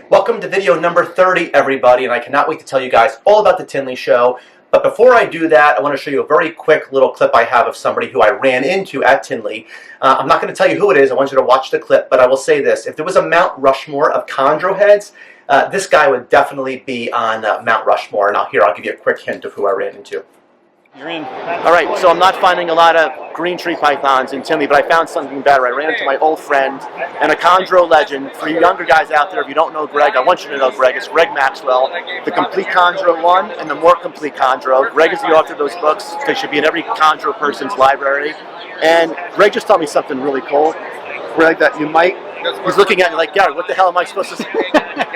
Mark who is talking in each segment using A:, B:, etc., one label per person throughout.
A: Welcome to video number 30, everybody, and I cannot wait to tell you guys all about the Tinley show. But before I do that, I want to show you a very quick little clip I have of somebody who I ran into at Tinley. I'm not going to tell you who it is. I want you to watch the clip, but I will say this. If there was a Mount Rushmore of Chondro heads, this guy would definitely be on Mount Rushmore. Now here, I'll give you a quick hint of who I ran into.
B: You're in.
A: All right, so I'm not finding a lot of green tree pythons in Tinley, but I found something better. I ran into my old friend and a Chondro legend. For you younger guys out there, if you don't know Greg, I want you to know Greg. It's Greg Maxwell, the Complete Chondro 1 and the More Complete Chondro. Greg is the author of those books. They should be in every Chondro person's library. And Greg just told me something really cool. Greg, that you might, he's looking at me like, Gary, what the hell am I supposed to say?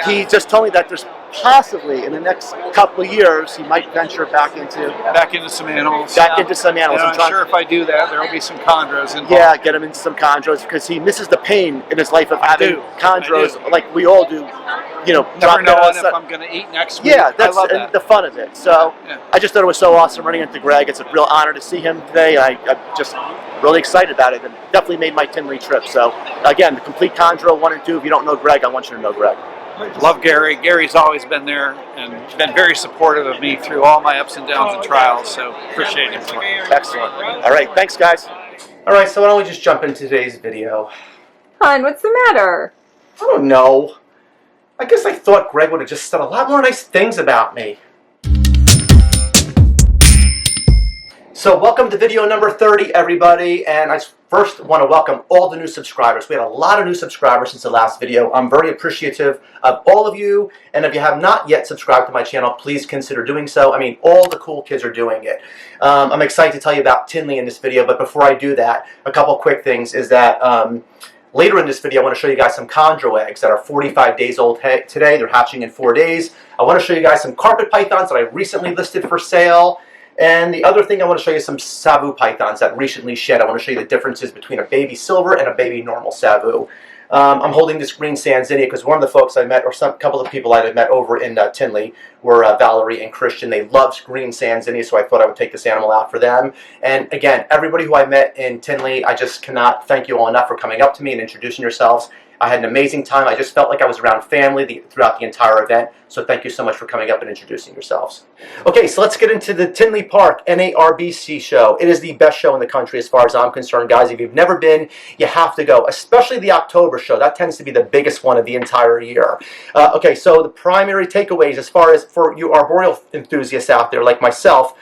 A: He just told me that there's possibly in the next couple of years he might venture back into
B: some animals.
A: Into some animals.
B: I'm sure if I do that, there will be some chondros involved.
A: Yeah, get him into some chondros because he misses the pain in his life of having chondros, like we all do. You know,
B: never knowing if I'm going to eat next week.
A: Yeah, that's the fun of it. So I just thought it was so awesome running into Greg. It's a real honor to see him today. I'm just really excited about it and definitely made my Tinley trip. So again, the Complete Chondro 1 and 2. If you don't know Greg, I want you to know Greg.
B: Love Gary. Gary's always been there and been very supportive of me through all my ups and downs and trials, so appreciate it.
A: Excellent. All right, thanks guys. All right, so why don't we just jump into today's video.
C: Hon, what's the matter?
A: I don't know. I guess I thought Greg would have just said a lot more nice things about me. So welcome to video number 30, everybody, and I first want to welcome all the new subscribers. We had a lot of new subscribers since the last video. I'm very appreciative of all of you, and if you have not yet subscribed to my channel, please consider doing so. I mean, all the cool kids are doing it. I'm excited to tell you about Tinley in this video, but before I do that, a couple quick things is that later in this video, I want to show you guys some Chondro eggs that are 45 days old today. They're hatching in 4 days. I want to show you guys some carpet pythons that I recently listed for sale. And the other thing, I want to show you some SAVU pythons that recently shed. I want to show you the differences between a baby silver and a baby normal SAVU. I'm holding this green Sanzinia because one of the folks I met, or a couple of people I had met over in Tinley, were Valerie and Christian. They loved green Sanzinia, so I thought I would take this animal out for them. And again, everybody who I met in Tinley, I just cannot thank you all enough for coming up to me and introducing yourselves. I had an amazing time. I just felt like I was around family throughout the entire event. So thank you so much for coming up and introducing yourselves. Okay, so let's get into the Tinley Park NARBC show. It is the best show in the country as far as I'm concerned, guys. If you've never been, you have to go, especially the October show. That tends to be the biggest one of the entire year. Okay, so the primary takeaways as far as for you arboreal enthusiasts out there like myself,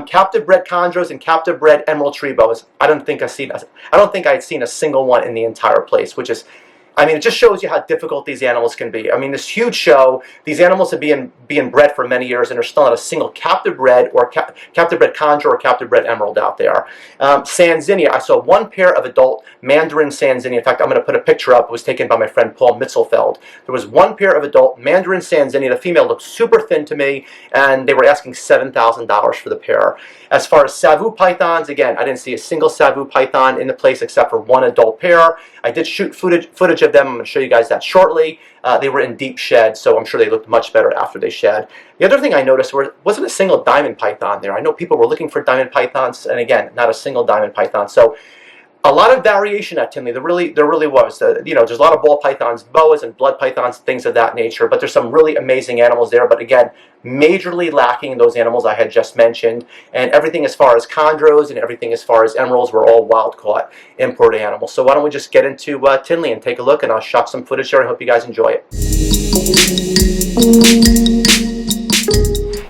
A: captive bred chondros and captive bred Emerald Tree Boas. I don't think I had seen a single one in the entire place, which is, I mean, it just shows you how difficult these animals can be. I mean, this huge show, these animals have been bred for many years, and there's still not a single captive bred or captive bred chondro or captive bred emerald out there. Sanzinia, I saw one pair of adult Mandarin Sanzinia. In fact, I'm going to put a picture up. It was taken by my friend Paul Mitzelfeld. There was one pair of adult Mandarin Sanzinia. The female looked super thin to me, and they were asking $7,000 for the pair. As far as SAVU pythons, again, I didn't see a single SAVU python in the place except for one adult pair. I did shoot footage of them. I'm going to show you guys that shortly. They were in deep shed, so I'm sure they looked much better after they shed. The other thing I noticed wasn't a single diamond python there. I know people were looking for diamond pythons, and again, not a single diamond python. So a lot of variation at Tinley. There really was. You know, there's a lot of ball pythons, boas, and blood pythons, things of that nature. But there's some really amazing animals there. But again, majorly lacking in those animals I had just mentioned. And everything as far as chondros and everything as far as emeralds were all wild-caught, imported animals. So why don't we just get into Tinley and take a look, and I'll shot some footage there. I hope you guys enjoy it.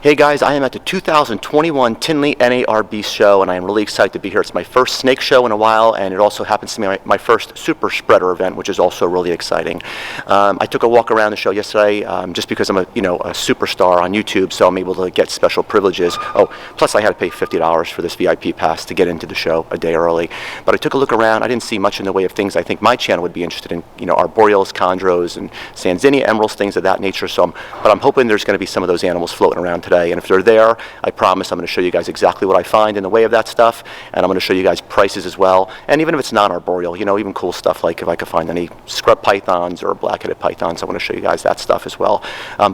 A: Hey guys, I am at the 2021 Tinley NARB show, and I am really excited to be here. It's my first snake show in a while, and it also happens to be my first super spreader event, which is also really exciting. I took a walk around the show yesterday just because I'm a superstar on YouTube, so I'm able to get special privileges. Oh, plus I had to pay $50 for this VIP pass to get into the show a day early. But I took a look around. I didn't see much in the way of things I think my channel would be interested in, arboreals, chondros, and Sanzinia emeralds, things of that nature. But I'm hoping there's going to be some of those animals floating around today. And if they're there, I promise I'm going to show you guys exactly what I find in the way of that stuff, and I'm going to show you guys prices as well. And even if it's non-arboreal, even cool stuff like if I could find any scrub pythons or black-headed pythons, I want to show you guys that stuff as well.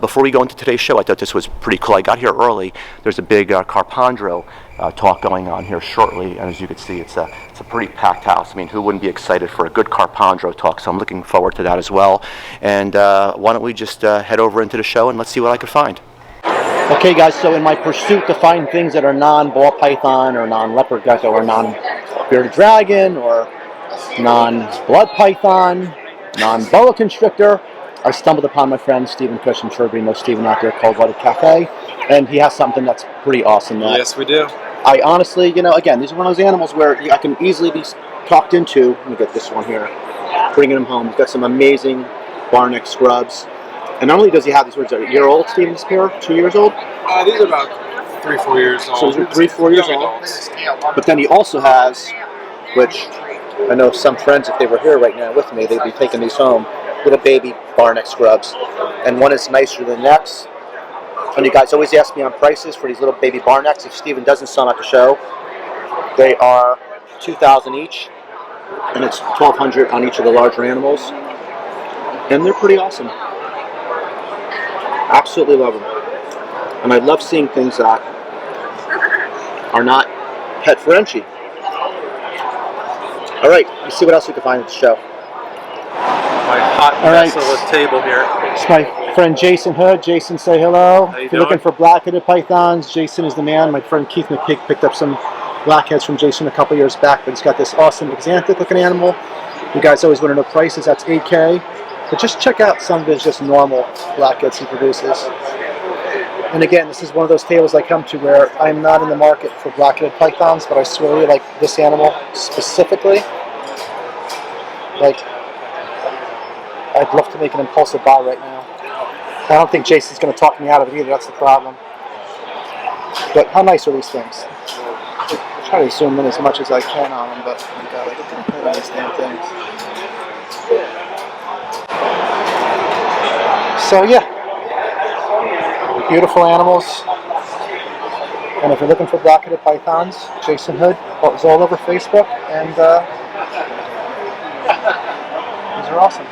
A: Before we go into today's show, I thought this was pretty cool. I got here early. There's a big Carpondro talk going on here shortly, and as you can see, it's a pretty packed house. I mean, who wouldn't be excited for a good Chondro talk? So I'm looking forward to that as well. And why don't we just head over into the show and let's see what I could find. Okay, guys. So in my pursuit to find things that are non-ball python or non-leopard gecko or non-bearded dragon or non-blood python, non-boa constrictor, I stumbled upon my friend Stephen Cush. I'm sure everybody knows Stephen out there, Cold Blooded Cafe, and he has something that's pretty awesome.
D: Yes, we do.
A: I honestly, again, these are one of those animals where I can easily be talked into. Let me get this one here. Bringing him home. He's got some amazing barneck scrubs. And not only does he have these, words, a year old, Stephen, this pair? 2 years old?
D: These are about 3-4 years old.
A: So these are 3-4 years old. But then he also has, which I know some friends, if they were here right now with me, they'd be taking these home, little baby barneck scrubs. And one is nicer than the next. And you guys always ask me on prices for these little baby barnecks. If Stephen doesn't sell them at the show, they are $2,000 each, and it's $1,200 on each of the larger animals. And they're pretty awesome. Absolutely love them. And I love seeing things that are not pet friendly. All right, let's see what else we can find at the show.
D: My hot mess of a table here.
A: It's my friend Jason Hood. Jason, say hello.
D: How you
A: If you're looking for black-headed pythons, Jason is the man. My friend Keith McPeak picked up some blackheads from Jason a couple years back, but he's got this awesome exanthic-looking animal. You guys always want to know prices. That's $8K. But just check out some of his just normal blackheads he produces. And again, this is one of those tables I come to where I'm not in the market for black-headed pythons, but I swear like this animal specifically. Like, I'd love to make an impulsive buy right now. I don't think Jason's going to talk me out of it either. That's the problem. But how nice are these things? I try to zoom in as much as I can on them, but oh my God, I get to play on these damn things. So yeah, beautiful animals. And if you're looking for black-headed pythons, Jason Hood is all over Facebook, and these are awesome.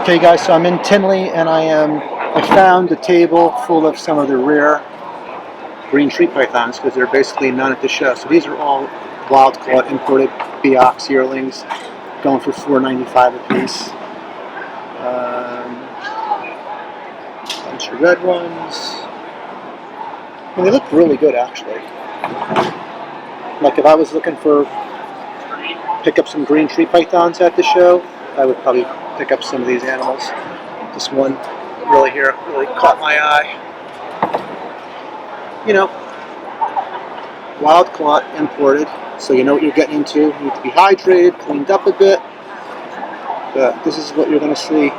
A: Okay guys, so I'm in Tinley, and I found a table full of some of the rare green tree pythons, because there are basically none at the show. So these are all wild-caught, imported Beox yearlings, going for $4.95 a piece. Bunch of red ones. And they look really good, actually. Like if I was looking for pick up some green tree pythons at the show, I would probably pick up some of these animals. This one really caught my eye. Wild caught, imported, so you know what you're getting into. You need to be hydrated, cleaned up a bit. But this is what you're going to see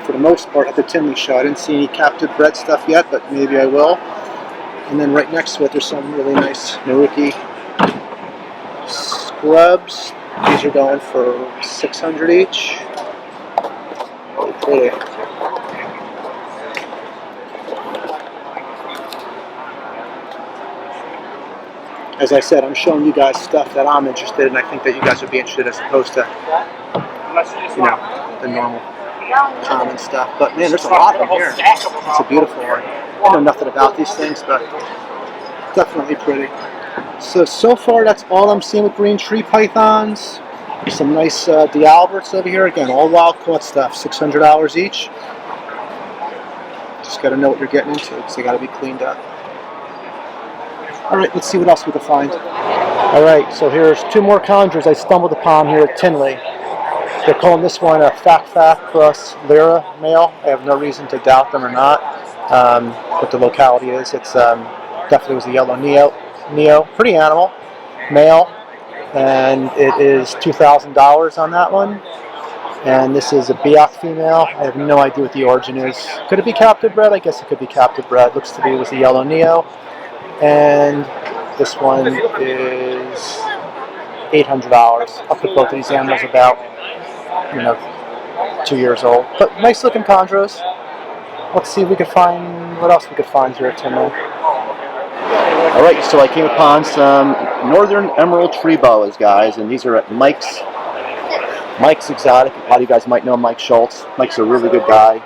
A: for the most part at the Tinley show. I didn't see any captive bred stuff yet, but maybe I will. And then right next to it, there's some really nice Naruki scrubs. These are going for $600 each. Really pretty. As I said, I'm showing you guys stuff that I'm interested in. I think that you guys would be interested as opposed to, the normal common stuff. But man, there's a lot of them here. It's a beautiful one. I know nothing about these things, but definitely pretty. So far, that's all I'm seeing with green tree pythons. Some nice D'Alberts over here. Again, all wild caught stuff. $600 each. Just got to know what you're getting into, because they got to be cleaned up. All right, let's see what else we can find. All right, so here's two more Chondros I stumbled upon here at Tinley. They're calling this one a Fac cross Lyra male. I have no reason to doubt them or not. What the locality is, it's definitely was a yellow Neo. Pretty animal, male, and it is $2,000 on that one. And this is a Beox female. I have no idea what the origin is. Could it be captive bred? I guess it could be captive bred. Looks to be it was a yellow Neo. And this one is $800. I'll put both of these animals about, 2 years old. But nice looking Chondros. Let's see if we can find what else we could find here at Tinley. All right, so I came upon some northern Emerald Tree Boas, guys, and these are at Mike's Exotic. A lot of you guys might know Mike Schultz. Mike's a really good guy.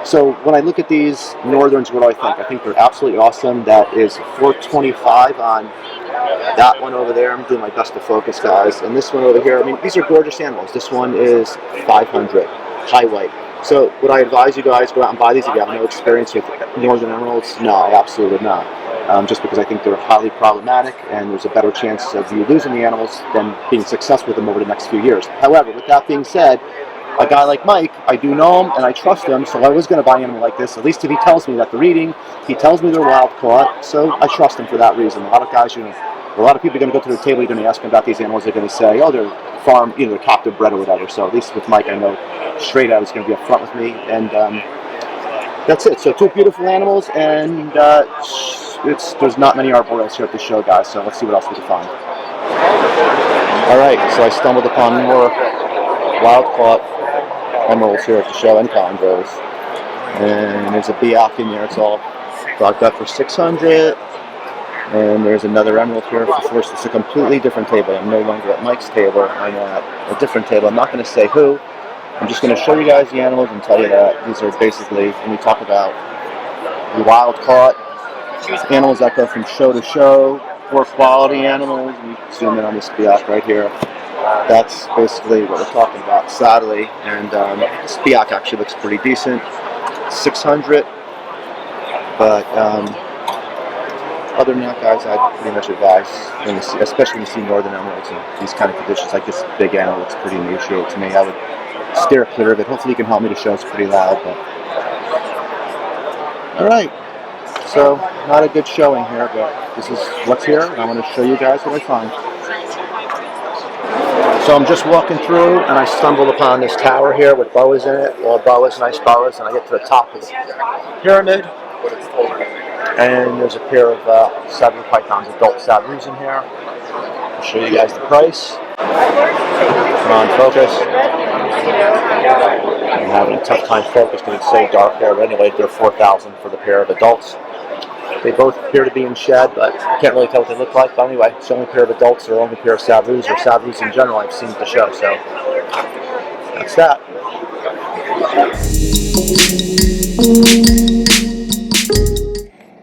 A: So when I look at these Northerns, what do I think? I think they're absolutely awesome. That is 425 on that one over there. I'm doing my best to focus, guys. And this one over here, I mean, these are gorgeous animals. This one is 500, high white. So would I advise you guys go out and buy these if you have no experience with Northern Emeralds? No, I absolutely would not. Just because I think they're highly problematic and there's a better chance of you losing the animals than being successful with them over the next few years. However, with that being said, a guy like Mike, I do know him and I trust him, so I was going to buy an animal like this, at least if he tells me that they're eating, he tells me they're wild caught, so I trust him for that reason. A lot of guys, a lot of people are going to go to the table, you're going to ask them about these animals, they're going to say, oh, they're farm, they're captive bred or whatever, so at least with Mike, I know straight out he's going to be upfront with me, and that's it. So two beautiful animals, and there's not many arborists here at the show, guys, so let's see what else we can find. Alright, so I stumbled upon more wild-caught emeralds here at the show, and chondros. And there's a Biak in there, it's all brought up for 600. And there's another emerald here for 4. It's a completely different table. I'm no longer at Mike's table, I'm at a different table. I'm not going to say who. I'm just going to show you guys the animals and tell you that these are basically, when we talk about wild-caught animals that go from show to show, poor quality animals. You can zoom in on this Biak right here. That's basically what we're talking about, sadly. And this Biak actually looks pretty decent, 600. But other than that, guys, I'd pretty much advise, especially when you see Northern Emeralds in these kind of conditions, like this big animal looks pretty emaciated to me. I would steer clear of it. Hopefully you can help me to show it's pretty loud. But alright, so not a good showing here, but this is what's here, and I want to show you guys what I find. So I'm just walking through, and I stumbled upon this tower here with boas in it, all boas, nice boas, and I get to the top of the pyramid, and there's a pair of SAVU pythons, adult SAVUs in here. I'll show you guys the price. Come on, focus. I'm having a tough time focusing because it's so dark there, but anyway, they're 4,000 for the pair of adults. They both appear to be in shed, but I can't really tell what they look like. But anyway, it's the only pair of adults or only pair of SAVUs or SAVUs in general I've seen at the show. So that's that.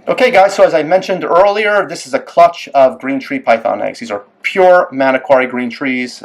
A: Okay, guys, so as I mentioned earlier, this is a clutch of green tree python eggs. These are pure Maniquarry green trees,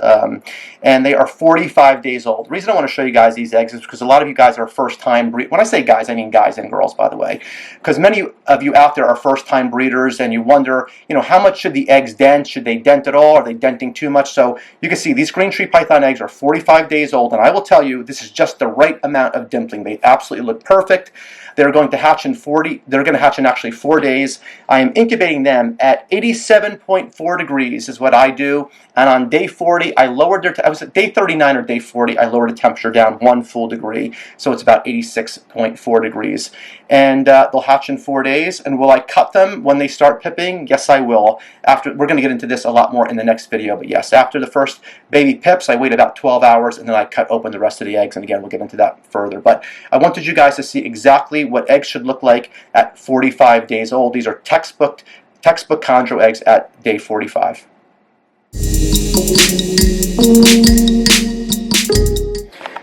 A: and they are 45 days old. The reason I want to show you guys these eggs is because a lot of you guys are first-time breeders. When I say guys, I mean guys and girls, by the way, because many of you out there are first-time breeders, and you wonder, how much should the eggs dent? Should they dent at all? Are they denting too much? So you can see these green tree python eggs are 45 days old, and I will tell you, this is just the right amount of dimpling. They absolutely look perfect. They're going to hatch in actually 4 days. I am incubating them at 87.4 degrees is what I do. And on day 40, I lowered I was at day 39 or day 40, I lowered the temperature down 1 full degree. So it's about 86.4 degrees. And they'll hatch in 4 days. And will I cut them when they start pipping? Yes, I will. We're going to get into this a lot more in the next video. But yes, after the first baby pips, I wait about 12 hours and then I cut open the rest of the eggs. And again, we'll get into that further. But I wanted you guys to see exactly what eggs should look like at 45 days old. These are textbook chondro eggs at day 45.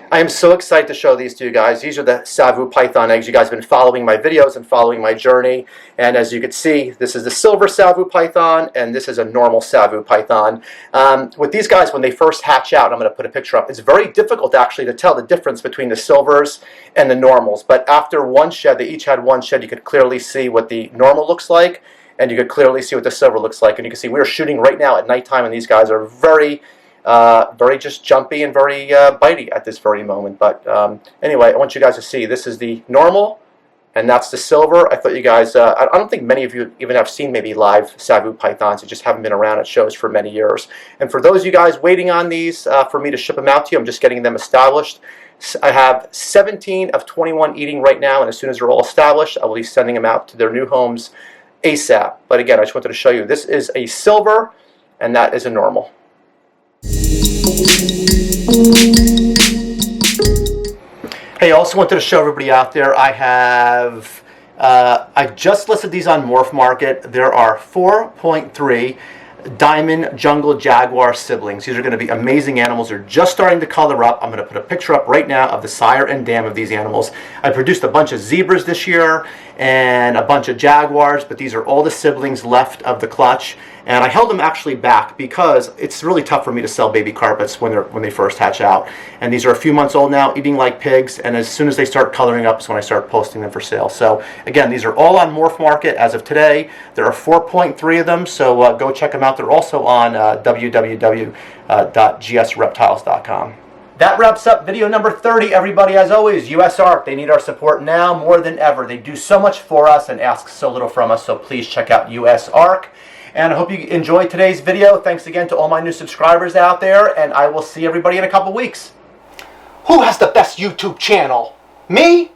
A: I am so excited to show these to you guys. These are the SAVU python eggs. You guys have been following my videos and following my journey. And as you can see, this is the silver SAVU python, and this is a normal SAVU python. With these guys, when they first hatch out, I'm going to put a picture up. It's very difficult actually to tell the difference between the silvers and the normals. But after one shed, they each had one shed, you could clearly see what the normal looks like, and you could clearly see what the silver looks like. And you can see we're shooting right now at nighttime, and these guys are very just jumpy and very bitey at this very moment. But anyway, I want you guys to see this is the normal, and that's the silver. I thought you guys, I don't think many of you even have seen maybe live SAVU pythons. They just haven't been around at shows for many years. And for those of you guys waiting on these for me to ship them out to you, I'm just getting them established. I have 17 of 21 eating right now, and as soon as they're all established, I will be sending them out to their new homes ASAP. But again, I just wanted to show you, this is a silver, and that is a normal. Hey, I also wanted to show everybody out there, I just listed these on Morph Market. There are 4.3 Diamond Jungle Jaguar siblings. These are going to be amazing animals. They're just starting to color up. I'm going to put a picture up right now of the sire and dam of these animals. I produced a bunch of zebras this year and a bunch of jaguars, but these are all the siblings left of the clutch. And I held them actually back because it's really tough for me to sell baby carpets when they first hatch out. And these are a few months old now, eating like pigs. And as soon as they start coloring up is when I start posting them for sale. So again, these are all on Morph Market as of today. There are 4.3 of them, so go check them out. They're also on www.gsreptiles.com. That wraps up video number 30, everybody. As always, US Ark, they need our support now more than ever. They do so much for us and ask so little from us, so please check out US Ark. And I hope you enjoyed today's video. Thanks again to all my new subscribers out there, and I will see everybody in a couple weeks. Who has the best YouTube channel? Me